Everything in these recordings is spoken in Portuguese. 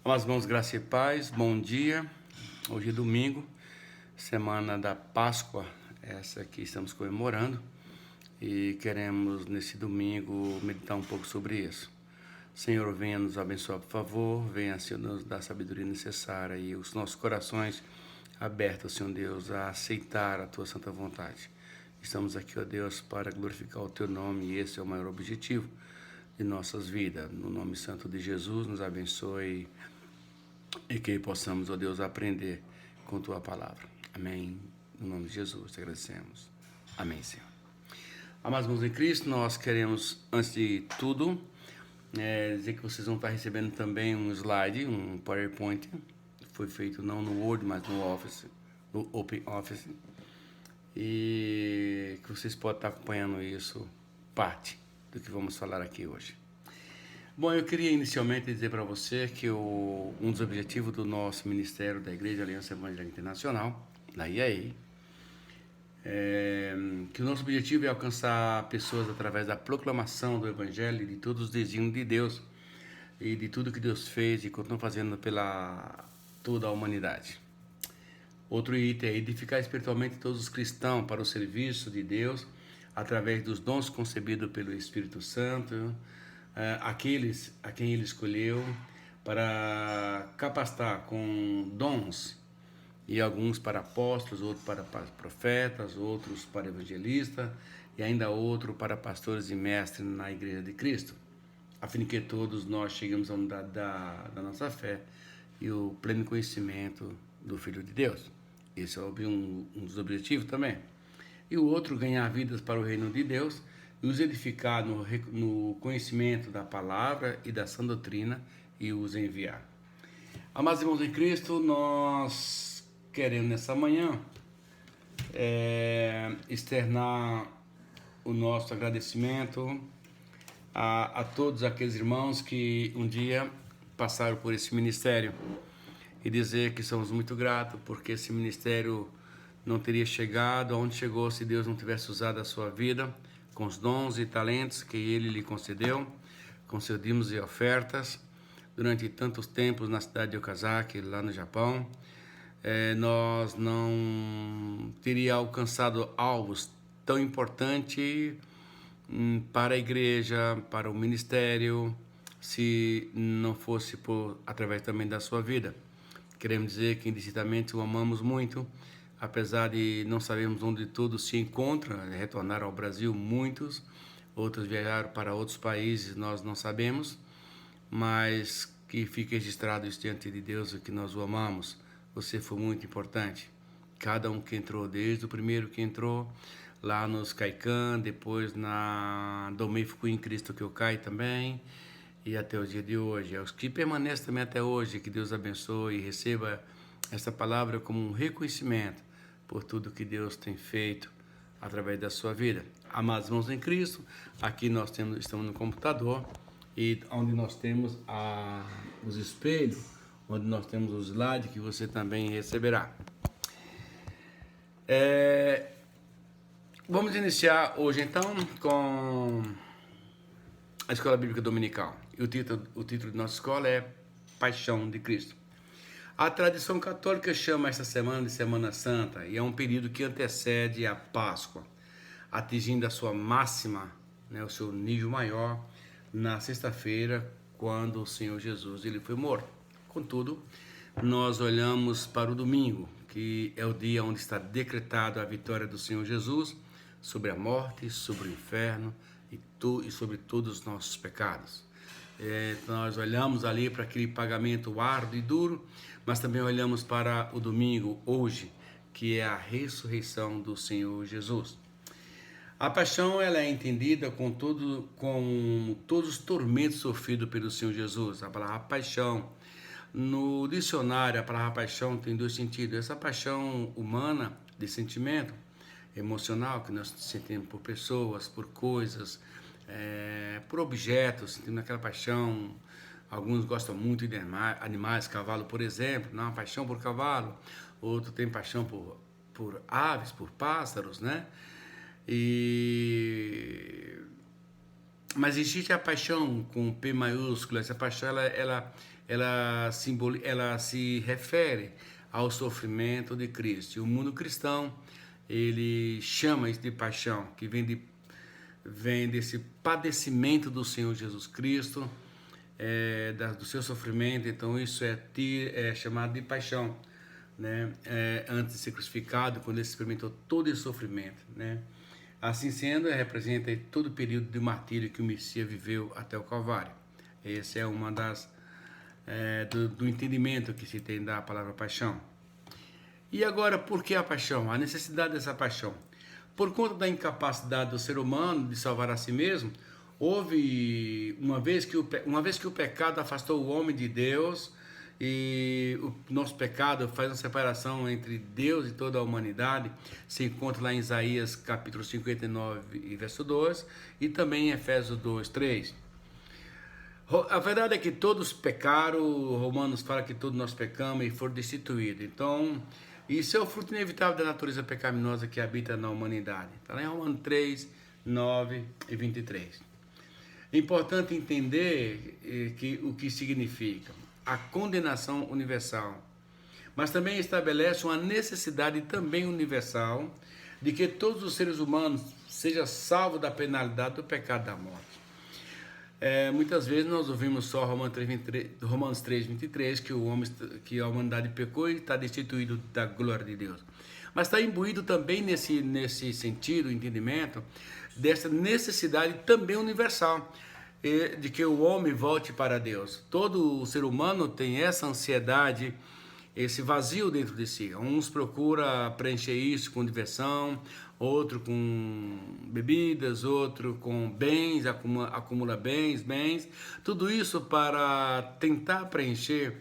Amados irmãos, graça e paz, bom dia. Hoje é domingo, semana da Páscoa, essa que estamos comemorando, e queremos nesse domingo meditar um pouco sobre isso. Senhor, venha nos abençoar, por favor, venha, Senhor, nos dar a sabedoria necessária e os nossos corações abertos, Senhor Deus, a aceitar a Tua santa vontade. Estamos aqui, ó Deus, para glorificar o Teu nome e esse é o maior objetivo de nossas vidas. No nome santo de Jesus, nos abençoe e que possamos, ó Deus, aprender com Tua palavra. Amém. No nome de Jesus, te agradecemos. Amém, Senhor. Amados irmãos em Cristo, nós queremos, antes de tudo, dizer que vocês vão estar recebendo também um slide, um PowerPoint. Foi feito não no Word, mas no Office, no Open Office. E que vocês podem estar acompanhando isso, parte do que vamos falar aqui hoje. Bom, eu queria inicialmente dizer para você que um dos objetivos do nosso Ministério da Igreja Aliança Evangélica Internacional, da IAE, que o nosso objetivo é alcançar pessoas através da proclamação do Evangelho e de todos os desígnios de Deus e de tudo que Deus fez e continua fazendo pela toda a humanidade. Outro item é edificar espiritualmente todos os cristãos para o serviço de Deus através dos dons concebidos pelo Espírito Santo, aqueles a quem Ele escolheu para capacitar com dons, e alguns para apóstolos, outros para profetas, outros para evangelistas e ainda outro para pastores e mestres na Igreja de Cristo, a fim de que todos nós cheguemos à unidade da nossa fé e o pleno conhecimento do Filho de Deus. Esse é um dos objetivos também. E o outro, ganhar vidas para o reino de Deus e os edificar no conhecimento da palavra e da sã doutrina e os enviar. Amados irmãos em Cristo, nós queremos nessa manhã externar o nosso agradecimento a todos aqueles irmãos que um dia passaram por esse ministério e dizer que somos muito gratos porque esse ministério não teria chegado aonde chegou se Deus não tivesse usado a sua vida com os dons e talentos que Ele lhe concedeu, com seus dízimos e ofertas durante tantos tempos na cidade de Okazaki, lá no Japão. Nós não teria alcançado alvos tão importantes para a igreja, para o ministério, se não fosse através também da sua vida. Queremos dizer que indistintamente o amamos muito, apesar de não sabermos onde tudo se encontra, retornaram ao Brasil muitos, outros viajaram para outros países, nós não sabemos, mas que fique registrado isso diante de Deus, que nós o amamos. Você foi muito importante. Cada um que entrou, desde o primeiro que entrou lá nos Kaikan, depois na Domifico em Cristo que eu caio também, e até o dia de hoje. Aos que permanecem também até hoje, que Deus abençoe e receba essa palavra como um reconhecimento por tudo que Deus tem feito através da sua vida. Amados irmãos em Cristo, aqui nós estamos no computador, e onde nós temos os espelhos, onde nós temos os slides que você também receberá. Vamos iniciar hoje então com a Escola Bíblica Dominical. E o título de nossa escola é Paixão de Cristo. A tradição católica chama esta semana de Semana Santa e é um período que antecede a Páscoa, atingindo a sua máxima, o seu nível maior, na sexta-feira, quando o Senhor Jesus ele foi morto. Contudo, nós olhamos para o domingo, que é o dia onde está decretada a vitória do Senhor Jesus sobre a morte, sobre o inferno e sobre todos os nossos pecados. Nós olhamos ali para aquele pagamento árduo e duro, mas também olhamos para o domingo, hoje, que é a ressurreição do Senhor Jesus. A paixão ela é entendida com todos os tormentos sofridos pelo Senhor Jesus. A palavra paixão, no dicionário, a palavra paixão tem dois sentidos. Essa paixão humana, de sentimento emocional, que nós sentimos por pessoas, por coisas, por objetos, sentimos aquela paixão. Alguns gostam muito de animais, cavalo, por exemplo, uma paixão por cavalo. Outro tem paixão por aves, por pássaros, né? Mas existe a paixão com P maiúsculo. Essa paixão ela ela se refere ao sofrimento de Cristo. E o mundo cristão, ele chama isso de paixão, que vem desse padecimento do Senhor Jesus Cristo, do seu sofrimento. Então isso é chamado de paixão, né? Antes de ser crucificado, quando ele experimentou todo esse sofrimento, né? Assim sendo, representa todo o período de martírio que o Messias viveu até o Calvário. Essa é uma das do entendimento que se tem da palavra paixão. E agora, por que a paixão? A necessidade dessa paixão. Por conta da incapacidade do ser humano de salvar a si mesmo, houve uma vez que o pecado afastou o homem de Deus, e o nosso pecado faz uma separação entre Deus e toda a humanidade, se encontra lá em Isaías capítulo 59 e verso 2, e também em Efésios 2, 3. A verdade é que todos pecaram, Romanos fala que todos nós pecamos e foram destituídos. Então, isso é o fruto inevitável da natureza pecaminosa que habita na humanidade. Está lá em Romanos 3, 9 e 23. É importante entender o que significa a condenação universal, mas também estabelece uma necessidade também universal de que todos os seres humanos sejam salvos da penalidade do pecado da morte. Muitas vezes nós ouvimos só Romanos 3, 23, que a humanidade pecou e está destituído da glória de Deus. Mas está imbuído também nesse sentido, entendimento, dessa necessidade também universal, de que o homem volte para Deus. Todo o ser humano tem essa ansiedade, esse vazio dentro de si. Uns procuram preencher isso com diversão, outro com bebidas, outro com bens, acumula bens, tudo isso para tentar preencher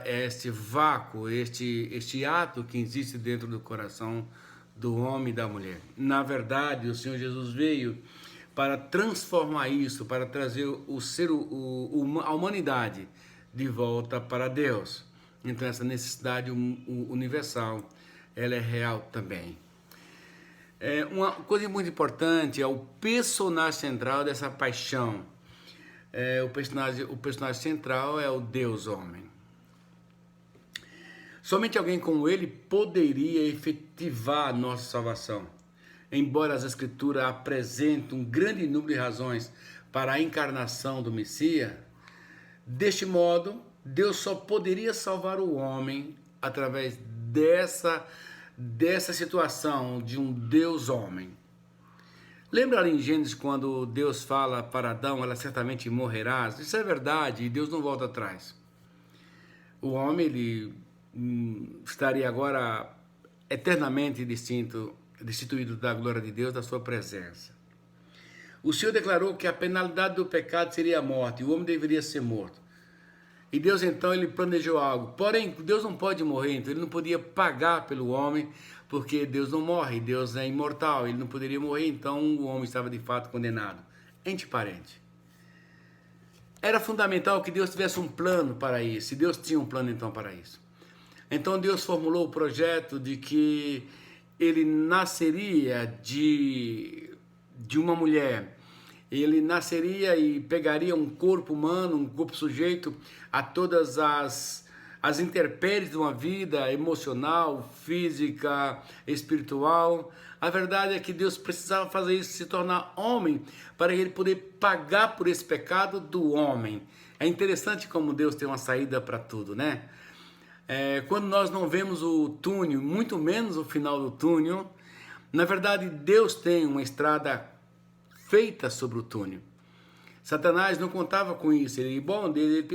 este vácuo, este ato que existe dentro do coração do homem e da mulher. Na verdade, o Senhor Jesus veio para transformar isso, para trazer a humanidade de volta para Deus. Então essa necessidade universal, ela é real também. Uma coisa muito importante é o personagem central dessa paixão. O personagem central é o Deus homem. Somente alguém como ele poderia efetivar a nossa salvação. Embora as Escrituras apresentem um grande número de razões para a encarnação do Messias, deste modo, Deus só poderia salvar o homem através dessa situação de um Deus homem. Lembra ali em Gênesis quando Deus fala para Adão, ela certamente morrerás? Isso é verdade e Deus não volta atrás. O homem ele estaria agora eternamente destituído da glória de Deus, da sua presença. O Senhor declarou que a penalidade do pecado seria a morte, e o homem deveria ser morto. E Deus então ele planejou algo. Porém, Deus não pode morrer, então ele não podia pagar pelo homem, porque Deus não morre, Deus é imortal, ele não poderia morrer, então o homem estava de fato condenado. Entre parentes. Era fundamental que Deus tivesse um plano para isso, e Deus tinha um plano então para isso. Então Deus formulou o projeto de que ele nasceria de uma mulher. Ele nasceria e pegaria um corpo humano, um corpo sujeito a todas as intempéries de uma vida emocional, física, espiritual. A verdade é que Deus precisava fazer isso, se tornar homem, para ele poder pagar por esse pecado do homem. É interessante como Deus tem uma saída para tudo, né? Quando nós não vemos o túnel, muito menos o final do túnel, na verdade Deus tem uma estrada feita sobre o túnel. Satanás não contava com isso. Ele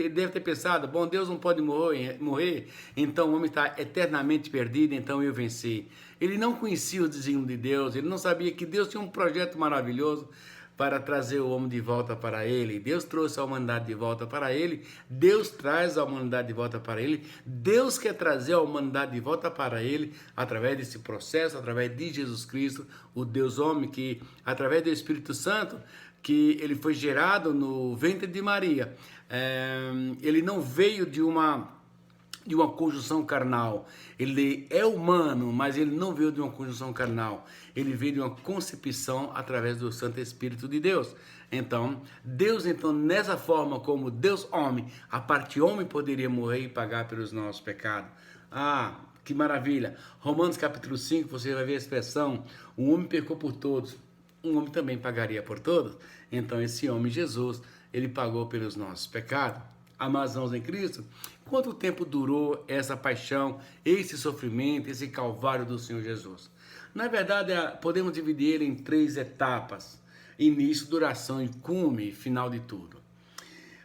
deve ter pensado, Deus não pode morrer, então o homem está eternamente perdido, então eu venci. Ele não conhecia o desígnio de Deus, ele não sabia que Deus tinha um projeto maravilhoso para trazer o homem de volta para ele. Deus trouxe a humanidade de volta para ele, Deus traz a humanidade de volta para ele, Deus quer trazer a humanidade de volta para ele através desse processo, através de Jesus Cristo, o Deus homem, que através do Espírito Santo, que ele foi gerado no ventre de Maria. Ele não veio de uma de uma conjunção carnal. Ele é humano, mas ele não veio de uma conjunção carnal. Ele veio de uma concepção através do Santo Espírito de Deus. Então, Deus, nessa forma como Deus homem, a parte homem poderia morrer e pagar pelos nossos pecados. Ah, que maravilha! Romanos capítulo 5, você vai ver a expressão, um homem pecou por todos, um homem também pagaria por todos. Então, esse homem, Jesus, ele pagou pelos nossos pecados. Amados irmãos em Cristo, quanto tempo durou essa paixão, esse sofrimento, esse calvário do Senhor Jesus? Na verdade, podemos dividir ele em 3 etapas: início, duração e cume, final de tudo.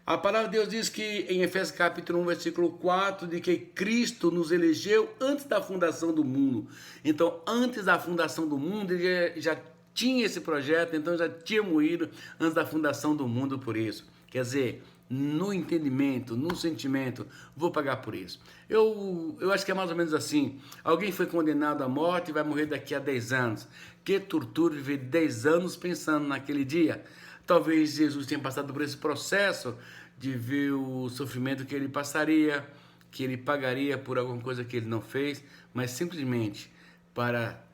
A palavra de Deus diz que em Efésios capítulo 1, versículo 4, de que Cristo nos elegeu antes da fundação do mundo. Então, antes da fundação do mundo, ele já tinha esse projeto, então já tinha morrido antes da fundação do mundo por isso. Quer dizer, no entendimento, no sentimento, vou pagar por isso. Eu acho que é mais ou menos assim. Alguém foi condenado à morte e vai morrer daqui a 10 anos. Que tortura viver 10 anos pensando naquele dia. Talvez Jesus tenha passado por esse processo de ver o sofrimento que ele passaria, que ele pagaria por alguma coisa que ele não fez, mas simplesmente para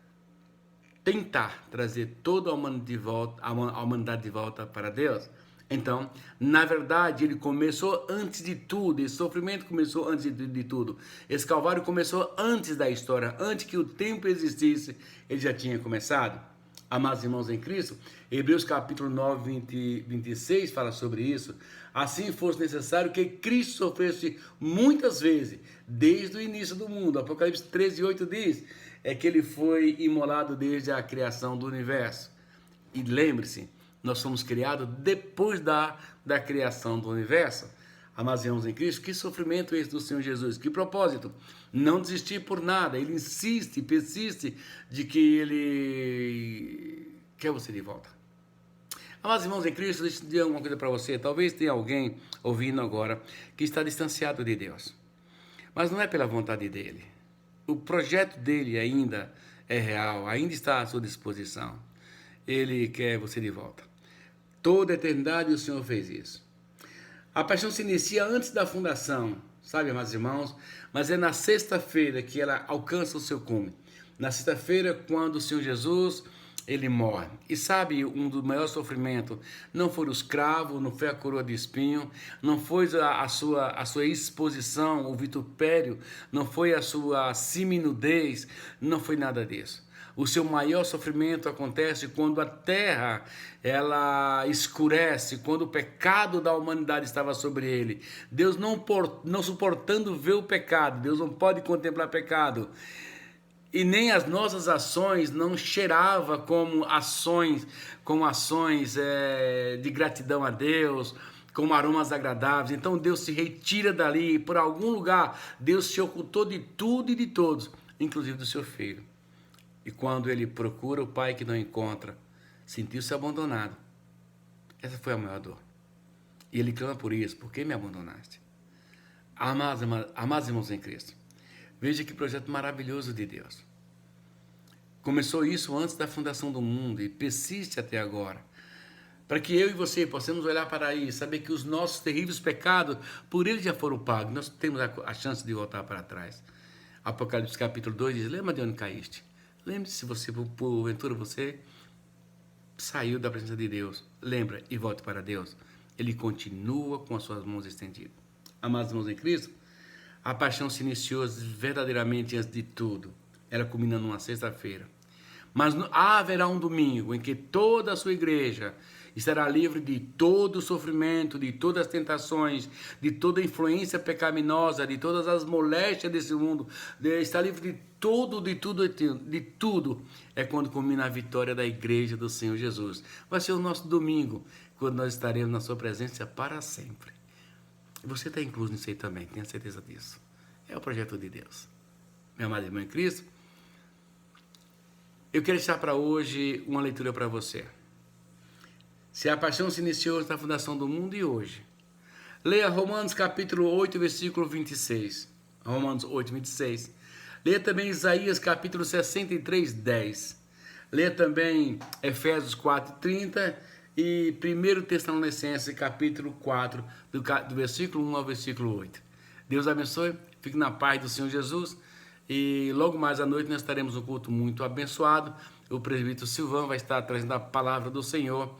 tentar trazer toda a humanidade de volta para Deus. Então, na verdade, ele começou antes de tudo, esse sofrimento começou antes de tudo, esse calvário começou antes da história, antes que o tempo existisse, ele já tinha começado. Amados irmãos em Cristo, Hebreus capítulo 9, 26 fala sobre isso. Assim fosse necessário que Cristo sofresse muitas vezes, desde o início do mundo. Apocalipse 13, 8 diz, que ele foi imolado desde a criação do universo. E lembre-se, nós somos criados depois da criação do universo. Amados irmãos em Cristo, que sofrimento é esse do Senhor Jesus? Que propósito? Não desistir por nada. Ele insiste, persiste de que ele quer você de volta. Amados irmãos em Cristo, deixa eu dizer uma coisa para você. Talvez tenha alguém ouvindo agora que está distanciado de Deus. Mas não é pela vontade dele. O projeto dele ainda é real, ainda está à sua disposição. Ele quer você de volta. Toda a eternidade o Senhor fez isso. A paixão se inicia antes da fundação, sabe, amados irmãos? Mas é na sexta-feira que ela alcança o seu cume. Na sexta-feira, quando o Senhor Jesus, ele morre. E sabe, um dos maiores sofrimentos não foi o escravo, não foi a coroa de espinho, não foi a sua exposição, o vitupério, não foi a sua seminudez, não foi nada disso. O seu maior sofrimento acontece quando a terra ela escurece, quando o pecado da humanidade estava sobre ele. Deus não suportando ver o pecado, Deus não pode contemplar pecado. E nem as nossas ações não cheirava como ações de gratidão a Deus, como aromas agradáveis. Então Deus se retira dali, por algum lugar Deus se ocultou de tudo e de todos, inclusive do seu filho. E quando ele procura o pai que não encontra, sentiu-se abandonado. Essa foi a maior dor. E ele clama por isso: por que me abandonaste? Amados irmãos em Cristo, veja que projeto maravilhoso de Deus. Começou isso antes da fundação do mundo e persiste até agora. Para que eu e você possamos olhar para aí, saber que os nossos terríveis pecados, por ele já foram pagos. Nós temos a chance de voltar para trás. Apocalipse capítulo 2 diz: lembra de onde caíste? Lembre-se, se você, porventura, você saiu da presença de Deus. Lembra e volte para Deus. Ele continua com as suas mãos estendidas. Amados irmãos em Cristo, a paixão se iniciou verdadeiramente antes de tudo. Ela culmina numa sexta-feira. Mas haverá um domingo em que toda a sua igreja estará livre de todo o sofrimento, de todas as tentações, de toda a influência pecaminosa, de todas as moléstias desse mundo, está livre de tudo. É quando culmina a vitória da igreja do Senhor Jesus. Vai ser o nosso domingo, quando nós estaremos na sua presença para sempre. E você está incluso nisso aí também, tenha certeza disso. É o projeto de Deus. Meu amado irmão em Cristo, eu quero deixar para hoje uma leitura para você. Se a paixão se iniciou na fundação do mundo e hoje. Leia Romanos capítulo 8, versículo 26. Romanos 8, 26. Leia também Isaías capítulo 63, 10. Leia também Efésios 4, 30 e 1 Tessalonicenses capítulo 4, do versículo 1 ao versículo 8. Deus abençoe, fique na paz do Senhor Jesus. E logo mais à noite nós estaremos um culto muito abençoado. O presbítero Silvão vai estar trazendo a palavra do Senhor.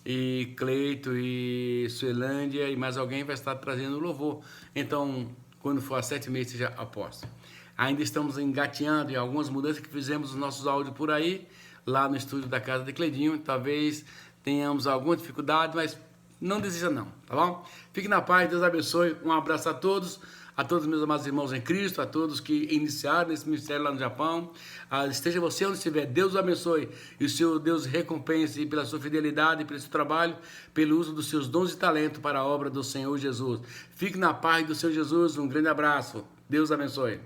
E Cleito e Suelândia e mais alguém vai estar trazendo louvor. Então, quando for às 7h30, seja aposto. Ainda estamos engateando em algumas mudanças que fizemos nos nossos áudios por aí, lá no estúdio da casa de Cledinho. Talvez tenhamos alguma dificuldade, mas não desista não, tá bom? Fique na paz, Deus abençoe. Um abraço a todos meus amados irmãos em Cristo, a todos que iniciaram esse ministério lá no Japão. Esteja você onde estiver, Deus o abençoe e o seu Deus recompense pela sua fidelidade, pelo seu trabalho, pelo uso dos seus dons e talentos para a obra do Senhor Jesus. Fique na paz do Senhor Jesus, um grande abraço, Deus abençoe.